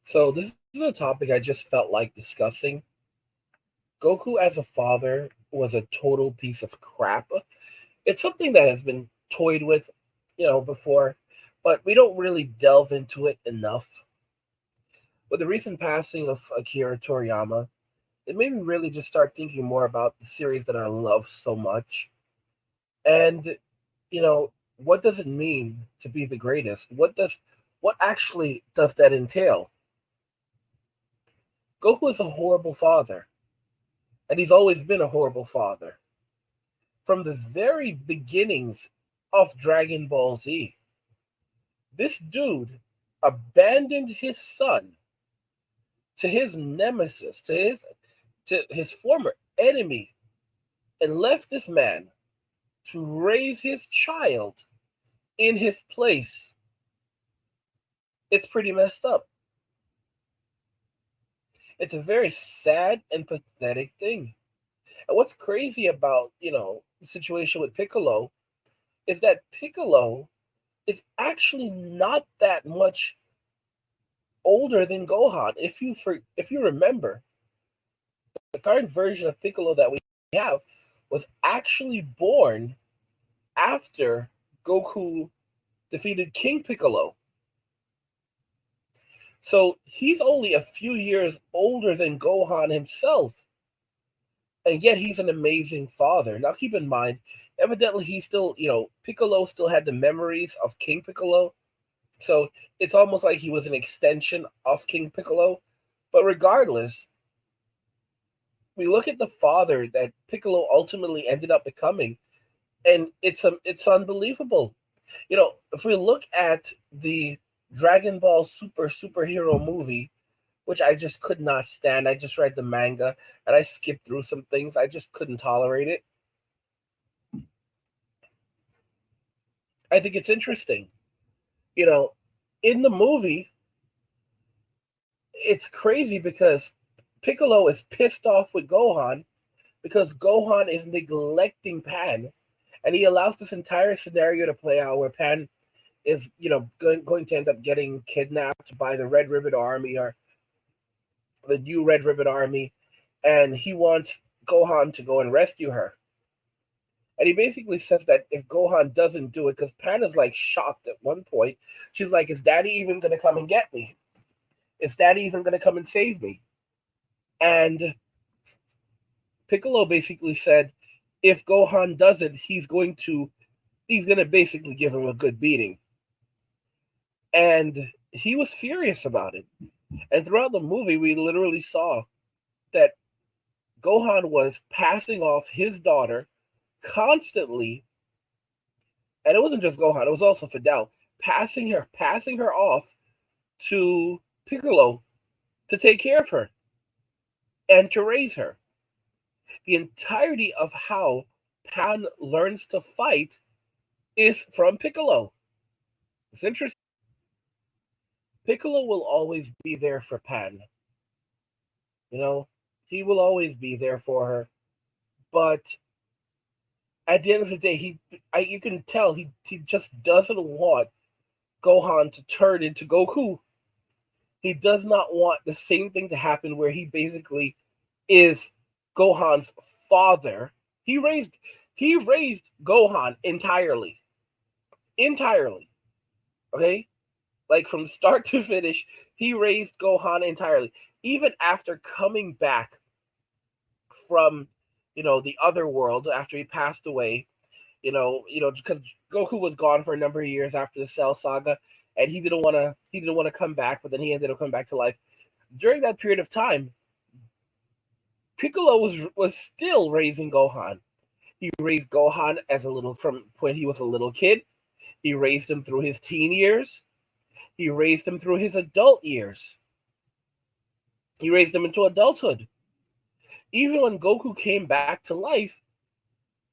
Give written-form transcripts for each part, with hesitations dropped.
So this is a topic I just felt like discussing. Goku as a father was a total piece of crap. It's something that has been toyed with, before, but we don't really delve into it enough. With the recent passing of Akira Toriyama, it made me really just start thinking more about the series that I love so much. And, what does it mean to be the greatest? What actually does that entail? Goku is a horrible father, and he's always been a horrible father. From the very beginnings of Dragon Ball Z, this dude abandoned his son to his nemesis, to his former enemy, and left this man to raise his child in his place. It's pretty messed up. It's a very sad and pathetic thing. And what's crazy about, the situation with Piccolo is that Piccolo is actually not that much older than Gohan. If you remember, the current version of Piccolo that we have was actually born after Goku defeated King Piccolo. So he's only a few years older than Gohan himself, and yet he's an amazing father. Now keep in mind, evidently he still, Piccolo still had the memories of King Piccolo. So it's almost like he was an extension of King Piccolo. But regardless, we look at the father that Piccolo ultimately ended up becoming, and it's unbelievable. If we look at the Dragon Ball superhero movie, which I just could not stand. I just read the manga and I skipped through some things. I just couldn't tolerate it. I think it's interesting. You know, in the movie, it's crazy because Piccolo is pissed off with Gohan because Gohan is neglecting Pan, and he allows this entire scenario to play out where Pan is, going to end up getting kidnapped by the Red Ribbon Army or the new Red Ribbon Army, and he wants Gohan to go and rescue her. And he basically says that if Gohan doesn't do it, because Pan is like shocked at one point, she's like, "Is Daddy even gonna come and get me? Is Daddy even gonna come and save me?" And Piccolo basically said, if Gohan does it, he's gonna basically give him a good beating. And he was furious about it. And throughout the movie, we literally saw that Gohan was passing off his daughter constantly, and it wasn't just Gohan; it was also Fidel passing her off to Piccolo to take care of her and to raise her. The entirety of how Pan learns to fight is from Piccolo. It's interesting. Piccolo will always be there for Pan. You know, he will always be there for her. But at the end of the day, you can tell he just doesn't want Gohan to turn into Goku. He does not want the same thing to happen where he basically is Gohan's father. He raised Gohan entirely. Entirely. Okay? Like from start to finish, he raised Gohan entirely. Even after coming back from, the other world after he passed away, because Goku was gone for a number of years after the Cell Saga, and he didn't want to come back, but then he ended up coming back to life. During that period of time, Piccolo was still raising Gohan. He raised Gohan as a little from when he was a little kid. He raised him through his teen years. He raised him through his adult years. He raised him into adulthood. Even when Goku came back to life,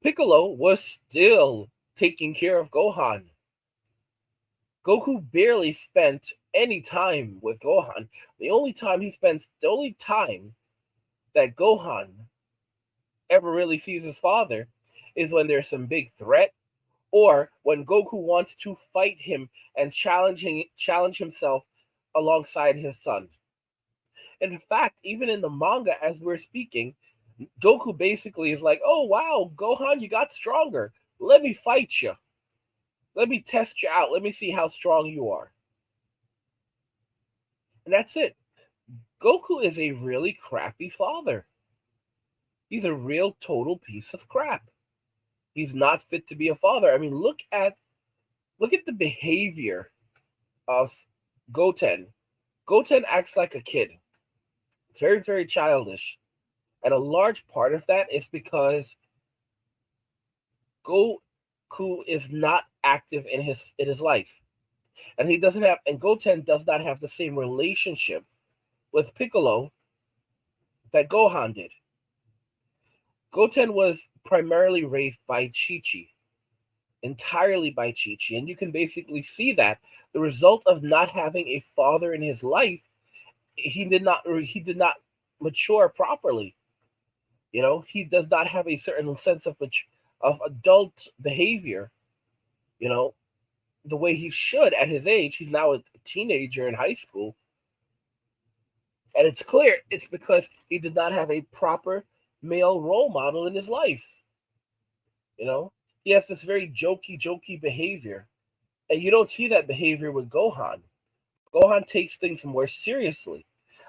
Piccolo was still taking care of Gohan. Goku barely spent any time with Gohan. The only time that Gohan ever really sees his father is when there's some big threat or when Goku wants to fight him and challenge himself alongside his son. In fact, even in the manga, as we're speaking, Goku basically is like, "Oh wow, Gohan, you got stronger. Let me fight you. Let me test you out. Let me see how strong you are." And that's it. Goku is a really crappy father. He's a real total piece of crap. He's not fit to be a father. I mean, look at the behavior of Goten. Goten acts like a kid. Very, very childish. And a large part of that is because Goku is not active in his life. And he doesn't have and Goten does not have the same relationship with Piccolo that Gohan did. Goten was primarily raised by Chi-Chi, entirely by Chi-Chi, and you can basically see that the result of not having a father in his life, he did not mature properly. He does not have a certain sense of adult behavior. You know, the way he should at his age. He's now a teenager in high school, and it's clear it's because he did not have a proper male role model in his life. You know, he has this very jokey behavior, and you don't see that behavior with Gohan. Gohan takes things more seriously.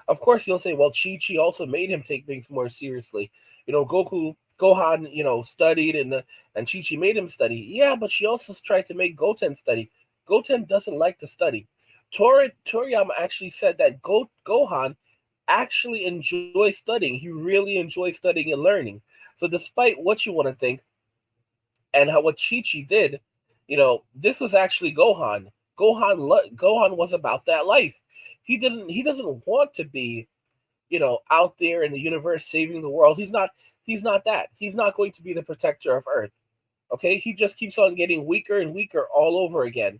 Of course, you'll say, well, Chi Chi also made him take things more seriously. Gohan, studied, and Chi Chi made him study. Yeah, but she also tried to make Goten study. Goten doesn't like to study. Toriyama actually said that Gohan actually enjoys studying. He really enjoys studying and learning. So, despite what you want to think, and what Chi Chi did, this was actually Gohan. Gohan was about that life. He doesn't want to be, out there in the universe saving the world. He's not that. He's not going to be the protector of Earth. Okay? He just keeps on getting weaker and weaker all over again.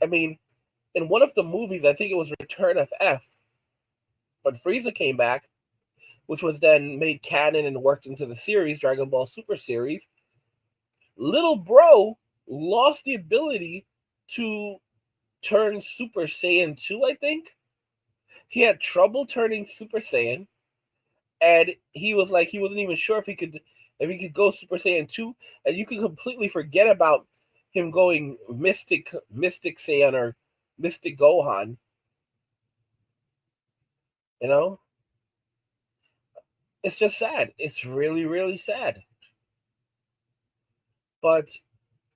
I mean, in one of the movies, I think it was Return of F, when Frieza came back, which was then made canon and worked into the series, Dragon Ball Super series, little bro lost the ability to turn Super Saiyan 2, I think. He had trouble turning Super Saiyan, and he was like he wasn't even sure if he could go Super Saiyan 2, and you could completely forget about him going Mystic Saiyan or Mystic Gohan, you know? It's just sad. It's really, really sad. But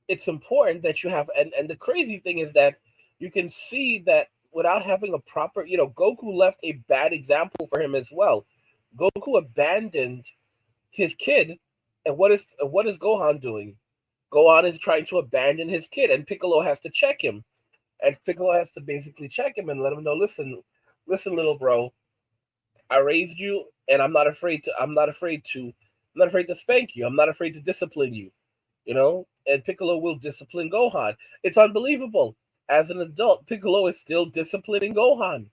it's important that you have and the crazy thing is that you can see that without having a proper, Goku left a bad example for him as well. Goku abandoned his kid, and what is Gohan doing? Gohan is trying to abandon his kid, and Piccolo has to check him. And Piccolo has to basically check him and let him know, listen, little bro, I raised you, and I'm not afraid to spank you. I'm not afraid to discipline you. And Piccolo will discipline Gohan. It's unbelievable. As an adult, Piccolo is still disciplining Gohan.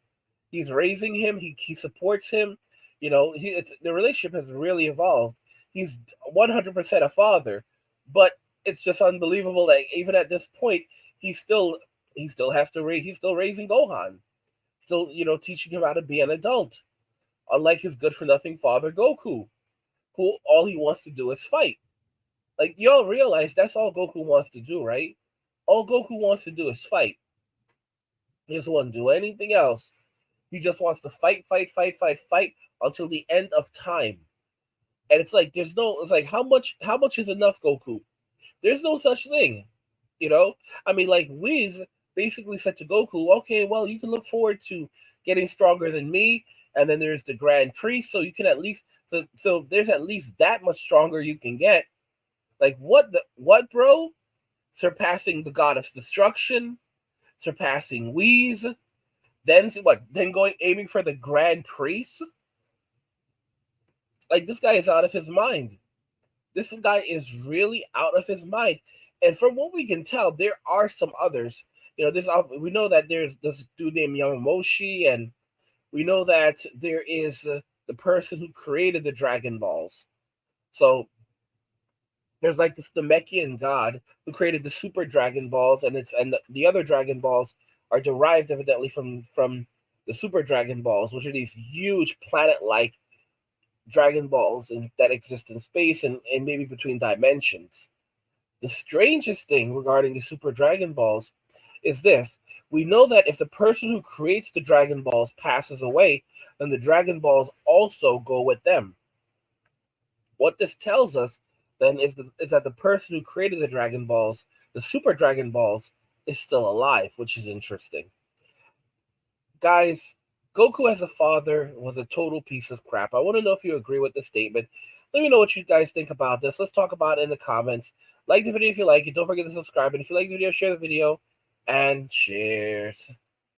He's raising him. He supports him. The relationship has really evolved. He's 100% a father, but it's just unbelievable that even at this point, he still he still has to raise. He's still raising Gohan. Still, teaching him how to be an adult. Unlike his good for nothing father Goku, who all he wants to do is fight. Like, y'all realize that's all Goku wants to do, right? All Goku wants to do is fight. He doesn't want to do anything else. He just wants to fight, fight, fight, fight, fight until the end of time. And it's like how much is enough, Goku? There's no such thing. You know? I mean, like Wiz basically said to Goku, okay, well, you can look forward to getting stronger than me, and then there's the Grand Prix, so you can at least so there's at least that much stronger you can get. Like what, bro? Surpassing the god of destruction, surpassing Whis, then what? Then going aiming for the Grand Prix? Like, this guy is out of his mind. This guy is really out of his mind. And from what we can tell, there are some others. We know that there's this dude named Yamamoshi, and we know that there is the person who created the Dragon Balls. So there's like this Namekian god who created the Super Dragon Balls, and the other Dragon Balls are derived evidently from the Super Dragon Balls, which are these huge planet-like Dragon Balls that exist in space and maybe between dimensions. The strangest thing regarding the Super Dragon Balls is this. We know that if the person who creates the Dragon Balls passes away, then the Dragon Balls also go with them. What this tells us then is that the person who created the Dragon Balls, the Super Dragon Balls, is still alive, which is interesting. Guys, Goku as a father was a total piece of crap. I want to know if you agree with this statement. Let me know what you guys think about this. Let's talk about it in the comments. Like the video if you like it. Don't forget to subscribe. And if you like the video, share the video. And cheers.